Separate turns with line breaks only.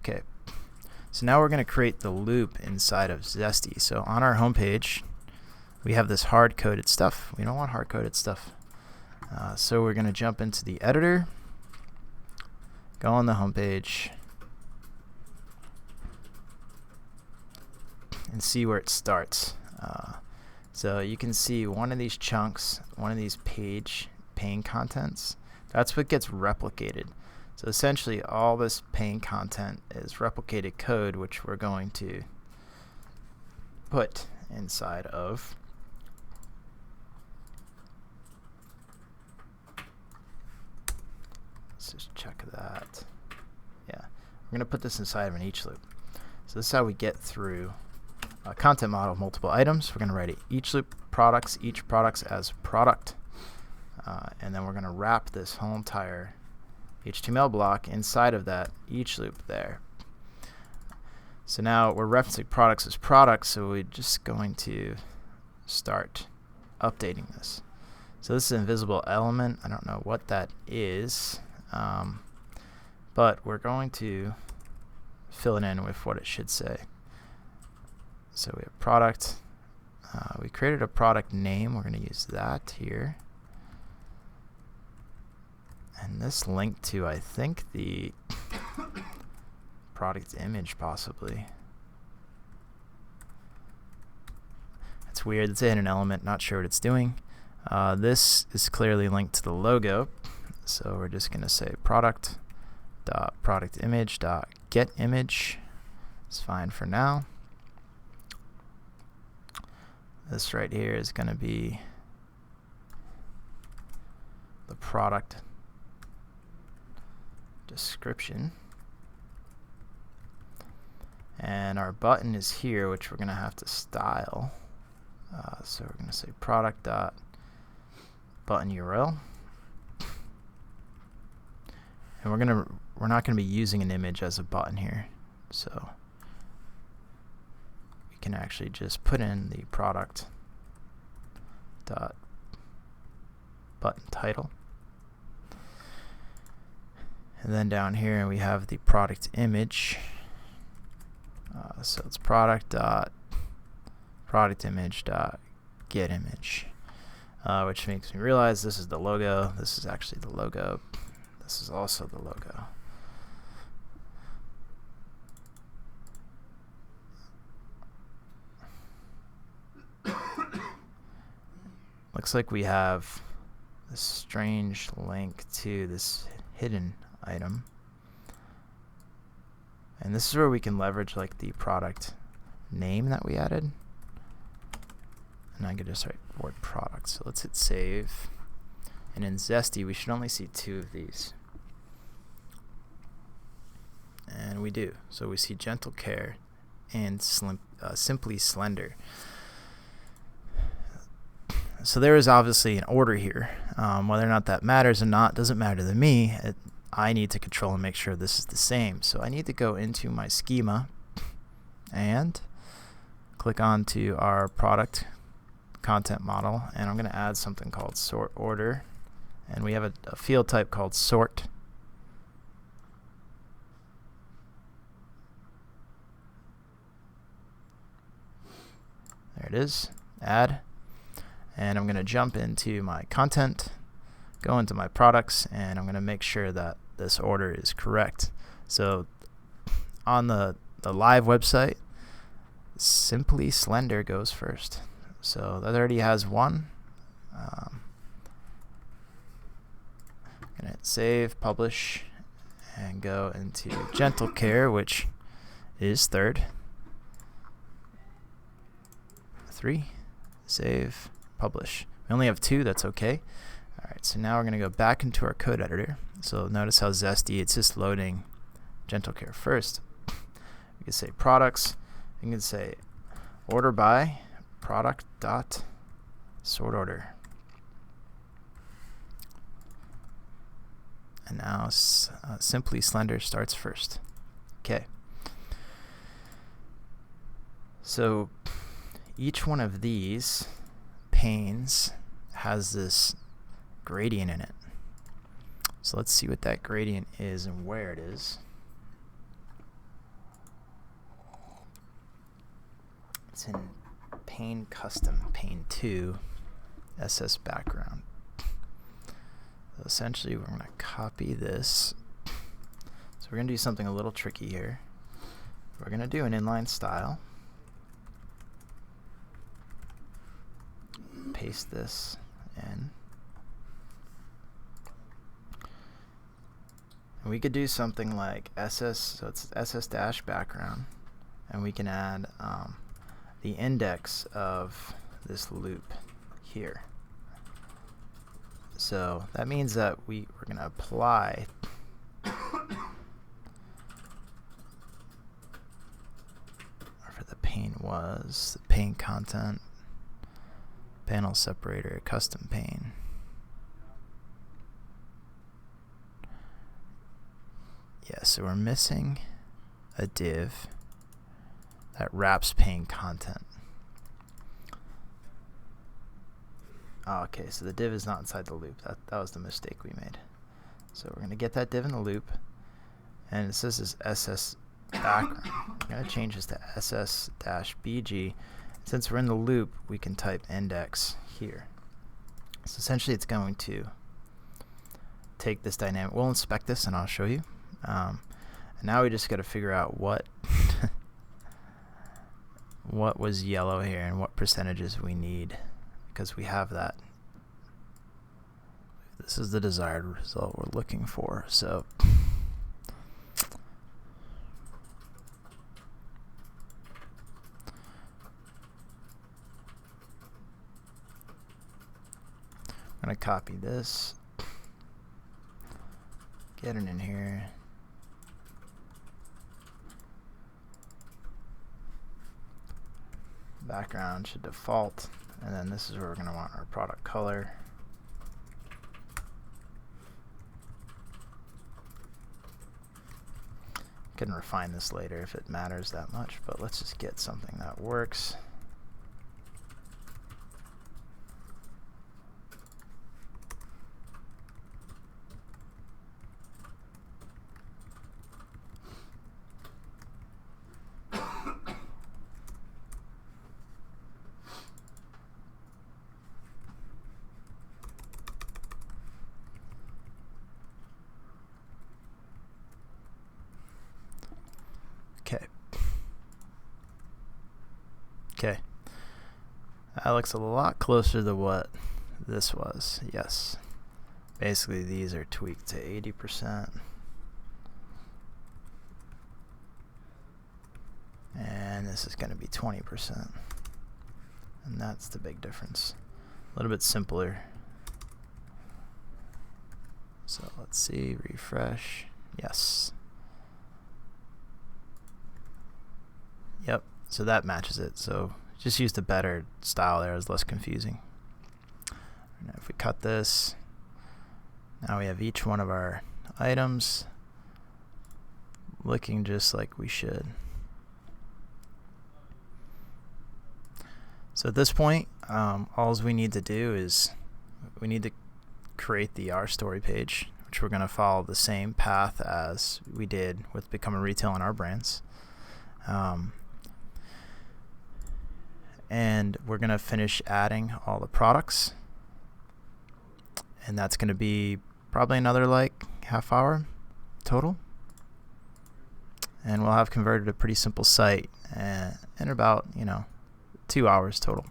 Okay, so now we're going to create the loop inside of Zesty. So on our home page, we have this hard-coded stuff. We don't want hard-coded stuff. So we're going to jump into the editor, go on the home page, and see where it starts. So you can see one of these chunks, one of these pane contents, that's what gets replicated. So essentially all this pane content is replicated code, which we're going to put inside of let's just check that. Yeah, we're going to put this inside of an each loop. So this is how we get through a content model of multiple items. We're going to write each loop products, each products as product. And then we're going to wrap this whole entire HTML block inside of that each loop there. So now we're referencing products as products, so we're just going to start updating this. So this is an invisible element. I don't know what that is, but we're going to fill it in with what it should say. So we have product. We created a product name. We're going to use that here. And this link to, I think, the product image, possibly. It's weird. It's in an element. Not sure what it's doing. This is clearly linked to the logo. So we're just going to say product.productImage.getImage. It's fine for now. This right here is going to be the product description. And our button is here, which we're going to have to style. So we're going to say product.button URL. And we're not going to be using an image as a button here. So we can actually just put in the product.button title. And then down here we have the product image. So it's product.productImage.getImage, which makes me realize this is the logo. This is actually the logo. This is also the logo. Looks like we have this strange link to this hidden item. And this is where we can leverage like the product name that we added. And I could just write word product. So let's hit save. And in Zesty, we should only see 2 of these. And we do. So we see Gentle Care and Simply Slender. So there is obviously an order here. Whether or not that matters or not doesn't matter to me. I need to control and make sure this is the same. So I need to go into my schema and click on to our product content model, and I'm going to add something called sort order, and we have a field type called sort. There it is, add, and I'm going to jump into my content, go into my products, and I'm going to make sure that this order is correct. So on the live website, Simply Slender goes first. So that already has 1. I'm going to hit save, publish, and go into Gentle Care, which is 3rd. 3, save, publish. We only have 2, that's okay. Alright, so now we're going to go back into our code editor. So notice how Zesty, it's just loading Gentle Care first. We can say products. You can say order by product dot sort order. And now Simply Slender starts first. Okay. So each one of these panes has this gradient in it. So let's see what that gradient is and where it is. It's in pane custom, pane 2, SS background. So essentially, we're going to copy this. So we're going to do something a little tricky here. We're going to do an inline style. Paste this in. And we could do something like SS, so it's SS dash background, and we can add the index of this loop here. So that means that we're going to apply whatever the pane was, the pane content, panel separator, custom pane. Yeah, so we're missing a div that wraps pane content. Oh, okay, so the div is not inside the loop. That was the mistake we made. So we're going to get that div in the loop, and it says this SS background. I'm going to change this to SS-BG. Since we're in the loop, we can type index here. So essentially, it's going to take this dynamic. We'll inspect this, and I'll show you. And now we just got to figure out what what was yellow here and what percentages we need, because we have that. This is the desired result we're looking for. So I'm going to copy this, get it in here. Background should default, and then this is where we're going to want our product color. Can refine this later if it matters that much, but let's just get something that works. Okay, that looks a lot closer to what this was. Yes, basically these are tweaked to 80%, and this is going to be 20%, and that's the big difference. A little bit simpler. So let's see, refresh. Yes. Yep. So that matches it. So just used a better style there. It was less confusing. And if we cut this, now we have each one of our items looking just like we should. So at this point, all we need to do is we need to create the Our Story page, which we're going to follow the same path as we did with Become a Retail on Our Brands. And we're going to finish adding all the products, and that's going to be probably another like half hour total, and we'll have converted a pretty simple site in about 2 hours total.